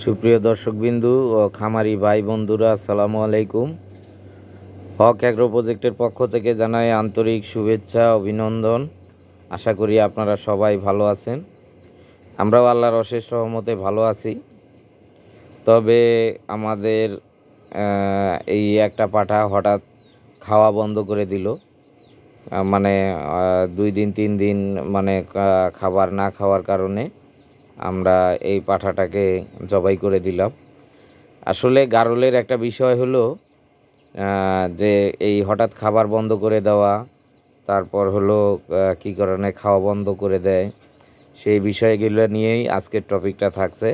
সুপ্রিয় দর্শকবিন্দু ও খামারি ভাই বন্ধুরা, আসসালামু আলাইকুম। হক অ্যাগ্রো প্রজেক্টের পক্ষ থেকে জানাই আন্তরিক শুভেচ্ছা, অভিনন্দন। আশা করি আপনারা সবাই ভালো আছেন। আমরাও আল্লাহর অশেষ রহমতে ভালো আছি। তবে আমাদের এই একটা পাঠা হঠাৎ খাওয়া বন্ধ করে দিল। মানে 2 দিন 3 দিন মানে খাবার না খাওয়ার কারণে আমরা এই পাঠাটাকে জবাই করে দিলাম। আসলে গারলের একটা বিষয় হলো যে এই হঠাৎ খাবার বন্ধ করে দেওয়া, তারপর হলো কী কারণে খাওয়া বন্ধ করে দেয়, সেই বিষয়গুলো নিয়েই আজকের টপিকটা থাকছে।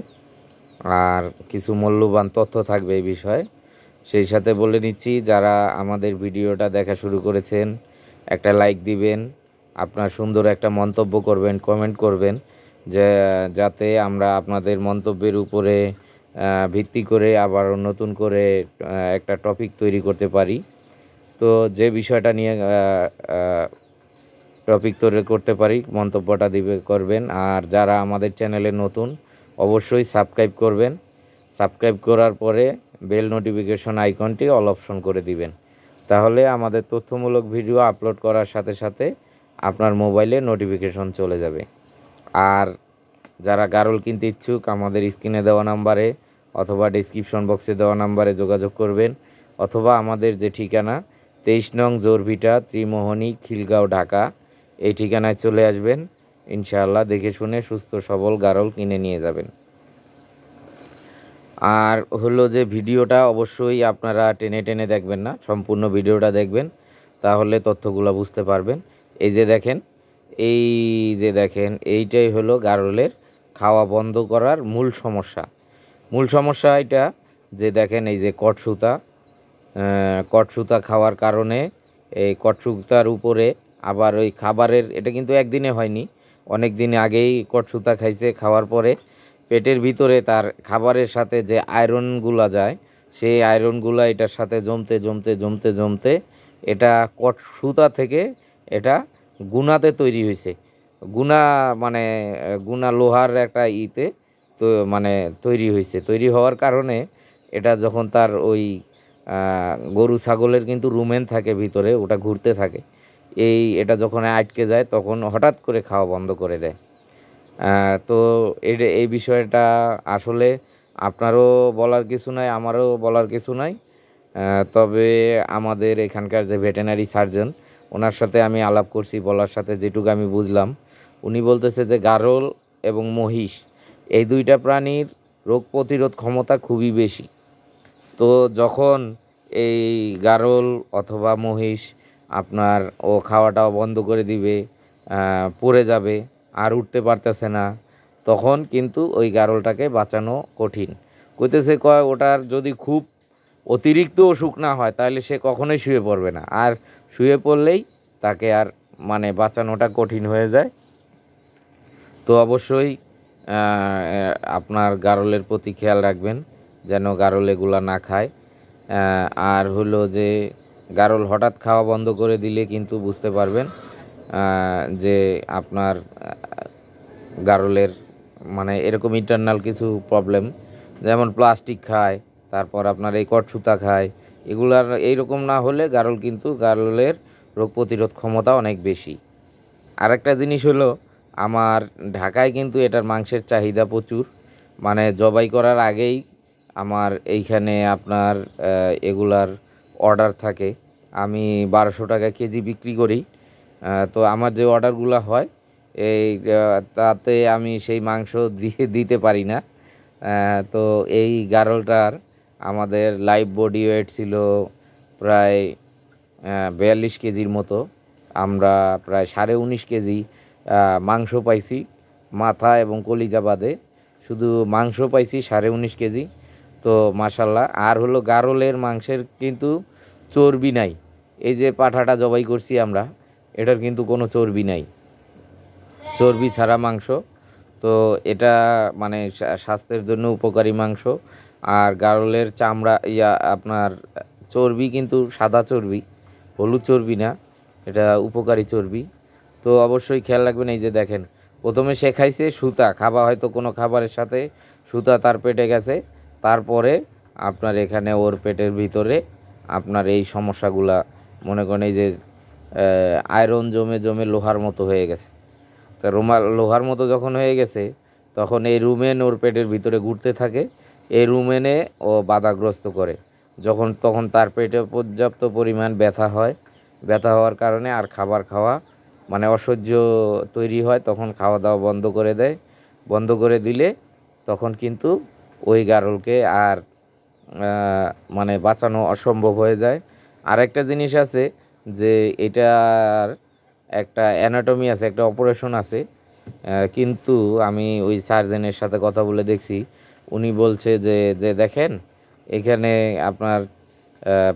আর কিছু মূল্যবান তথ্য থাকবে এই বিষয়ে। সেই সাথে বলে নিচ্ছি, যারা আমাদের ভিডিওটা দেখা শুরু করেছেন একটা লাইক দিবেন, আপনার সুন্দর একটা মন্তব্য করবেন, কমেন্ট করবেন, যে যাতে আমরা আপনাদের মন্তব্যের উপরে ভিত্তি করে আবার নতুন করে একটা টপিক তৈরি করতে পারি। তো যে বিষয়টা নিয়ে টপিক তৈরি করতে পারি মন্তব্যটা করবেন। আর যারা আমাদের চ্যানেলে নতুন, অবশ্যই সাবস্ক্রাইব করবেন। সাবস্ক্রাইব করার পরে বেল নোটিফিকেশন আইকনটি অল অপশন করে দিবেন, তাহলে আমাদের তথ্যমূলক ভিডিও আপলোড করার সাথে সাথে আপনার মোবাইলে নোটিফিকেশন চলে যাবে। আর যারা গারল কিনতে ইচ্ছুক, আমাদের স্ক্রিনে দেওয়া নাম্বারে অথবা ডেসক্রিপশন বক্সে দেওয়া নাম্বারে যোগাযোগ করবেন, অথবা আমাদের যে ঠিকানা 23 নং জোরভিটা, ত্রিমোহনী, খিলগাঁও, ঢাকা, এই ঠিকানায় চলে আসবেন। ইনশাআল্লাহ দেখে শুনে সুস্থ সবল গারল কিনে নিয়ে যাবেন। আর হলো যে ভিডিওটা অবশ্যই আপনারা টেনে টেনে দেখবেন না, সম্পূর্ণ ভিডিওটা দেখবেন, তাহলে তথ্যগুলো বুঝতে পারবেন। এই যে দেখেন, এইটাই হলো গারলের খাওয়া বন্ধ করার মূল সমস্যা। এটা যে দেখেন, এই যে কটসুতা খাওয়ার কারণে এই কটসুতার উপরে আবার ওই খাবারের, এটা কিন্তু একদিনে হয়নি, অনেক দিন আগেই কটসুতা খাইছে। খাওয়ার পরে পেটের ভিতরে তার খাবারের সাথে যে আয়রনগুলো যায়, সেই আয়রনগুলো এটার সাথে জমতে জমতে জমতে জমতে এটা কটসুতা থেকে এটা গুনাতে তৈরি হয়েছে। মানে গুনা লোহার একটা তো মানে তৈরি হয়েছে। তৈরি হওয়ার কারণে এটা যখন তার ওই গরু ছাগলের কিন্তু রুমেন থাকে ভিতরে, ওটা ঘুরতে থাকে, এটা যখন আটকে যায় তখন হঠাৎ করে খাওয়া বন্ধ করে দেয়। তো এই বিষয়টা আসলে আপনারও বলার কিছু নাই, আমারও বলার কিছু নাই। তবে আমাদের এখানকার যে ভেটেরিনারি সার্জন, ওনার সাথে আমি আলাপ করছি, বলার সাথে যেটুকু আমি বুঝলাম, উনি বলতেছে যে গারল এবং মহিষ এই দুইটা প্রাণীর রোগ প্রতিরোধ ক্ষমতা খুবই বেশি। তো যখন এই গারল অথবা মহিষ আপনার খাওয়াটাও বন্ধ করে দিবে, পড়ে যাবে, আর উঠতে পারতেছে না, তখন কিন্তু ওই গারলটাকে বাঁচানো কঠিন। ওটার যদি খুব অতিরিক্ত অসুখ না হয় তাহলে সে কখনোই শুয়ে পড়বে না, আর শুয়ে পড়লেই তাকে আর মানে বাঁচানোটা কঠিন হয়ে যায়। তো অবশ্যই আপনার গারলের প্রতি খেয়াল রাখবেন যেন গারল এগুলা না খায়। আর হলো যে গারল হঠাৎ খাওয়া বন্ধ করে দিলে কিন্তু বুঝতে পারবেন যে আপনার গারলের মানে এরকম ইন্টারনাল কিছু প্রবলেম, যেমন প্লাস্টিক খায়, তারপর আপনার এই কটসুতা খায়, এগুলার এইরকম না হলে গারলের রোগ প্রতিরোধ ক্ষমতা অনেক বেশি। আরেকটা জিনিস হলো, আমার ঢাকায় কিন্তু এটার মাংসের চাহিদা প্রচুর। মানে জবাই করার আগেই আমার এইখানে আপনার এগুলার অর্ডার থাকে। আমি 1200 টাকা কেজি বিক্রি করি। তো আমার যে অর্ডারগুলো হয় তাতে আমি সেই মাংস দিতে পারি না। তো এই গারলটার আমাদের লাইভ বডি ওয়েট ছিল প্রায় 42 কেজির মতো। আমরা প্রায় 19.5 কেজি মাংস পাইছি, মাথা এবং কলিজা বাদে শুধু মাংস পাইছি 19.5 কেজি। তো মাশাল্লাহ। আর হলো গারলের মাংসের কিন্তু চর্বি নাই। এই যে পাঠাটা জবাই করছি আমরা, এটার কিন্তু কোনো চর্বি নাই, চর্বি ছাড়া মাংস। তো এটা মানে স্বাস্থ্যের জন্য উপকারী মাংস। আর গারলের চামড়া আপনার চর্বি কিন্তু সাদা চর্বি, হলুদ চর্বি না, এটা উপকারী চর্বি। তো অবশ্যই খেয়াল রাখবেন। এই যে দেখেন, প্রথমে সে খাইছে সুতা, হয়তো কোনো খাবারের সাথে সুতা তার পেটে গেছে, তারপরে আপনার এখানে ওর পেটের ভিতরে আপনার এই সমস্যাগুলা, মনে করেন এই যে আয়রন জমে জমে লোহার মতো হয়ে গেছে। তা লোহার মতো যখন হয়ে গেছে, তখন এই রুমেন ওর পেটের ভিতরে ঘুরতে থাকে। এই রুমেনে ও বাধাগ্রস্ত করে, তখন তার পেটে পর্যাপ্ত পরিমাণ ব্যথা হয়। ব্যথা হওয়ার কারণে আর খাবার খাওয়া মানে অসহ্য তৈরি হয়, তখন খাওয়া দাওয়া বন্ধ করে দেয়। বন্ধ করে দিলে তখন কিন্তু ওই গারলকে আর মানে বাঁচানো অসম্ভব হয়ে যায়। আরেকটা জিনিস আছে যে এটার একটা অ্যানাটমি আছে, একটা অপারেশন আছে, কিন্তু আমি ওই সার্জেনের সাথে কথা বলে দেখছি, উনি বলছে যে দেখেন এখানে আপনার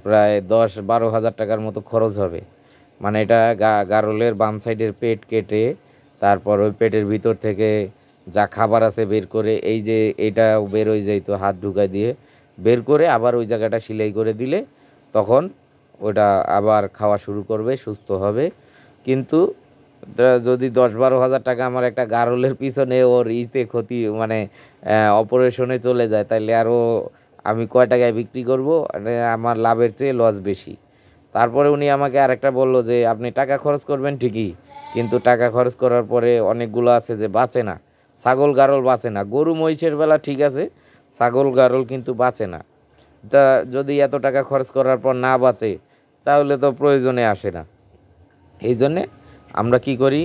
প্রায় 10-12 হাজার টাকার মতো খরচ হবে। মানে এটা গারলের বাম সাইডের পেট কেটে তারপর ওই পেটের ভিতর থেকে যা খাবার আছে বের করে, এই যে এটা বের হয়ে যাইতো হাত ঢুকাই দিয়ে, বের করে আবার ওই জায়গাটা সেলাই করে দিলে তখন ওটা আবার খাওয়া শুরু করবে, সুস্থ হবে। কিন্তু যদি 10-12 হাজার টাকা আমার একটা গারলের পিছনে ওর ক্ষতি মানে অপারেশনে চলে যায়, তাহলে আরও আমি কয় টাকায় বিক্রি করব, আমার লাভের চেয়ে লস বেশি। তারপরে উনি আমাকে আরেকটা বলল যে আপনি টাকা খরচ করবেন ঠিকই, কিন্তু টাকা খরচ করার পরে অনেকগুলো আছে যে বাঁচে না। ছাগল গারল বাঁচে না, গরু মহিষের বেলা ঠিক আছে, ছাগল গারল কিন্তু বাঁচে না। তা যদি এত টাকা খরচ করার পর না বাঁচে, তাহলে তো প্রয়োজনে আসে না। এই জন্যে আমরা কি করি,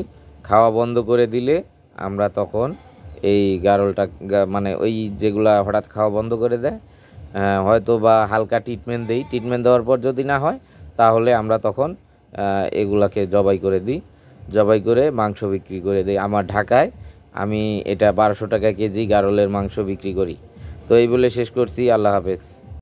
খাওয়া বন্ধ করে দিলে আমরা তখন এই গারলটা মানে ওই যেগুলা হঠাৎ খাওয়া বন্ধ করে দেয়, হয়তো বা হালকা ট্রিটমেন্ট দিই। ট্রিটমেন্ট দেওয়ার পর যদি না হয়, তাহলে আমরা তখন এগুলাকে জবাই করে দিই, জবাই করে মাংস বিক্রি করে দিই। আমার ঢাকায় আমি এটা 1200 টাকা কেজি গারলের মাংস বিক্রি করি। তো এই বলে শেষ করছি। আল্লাহ হাফেজ।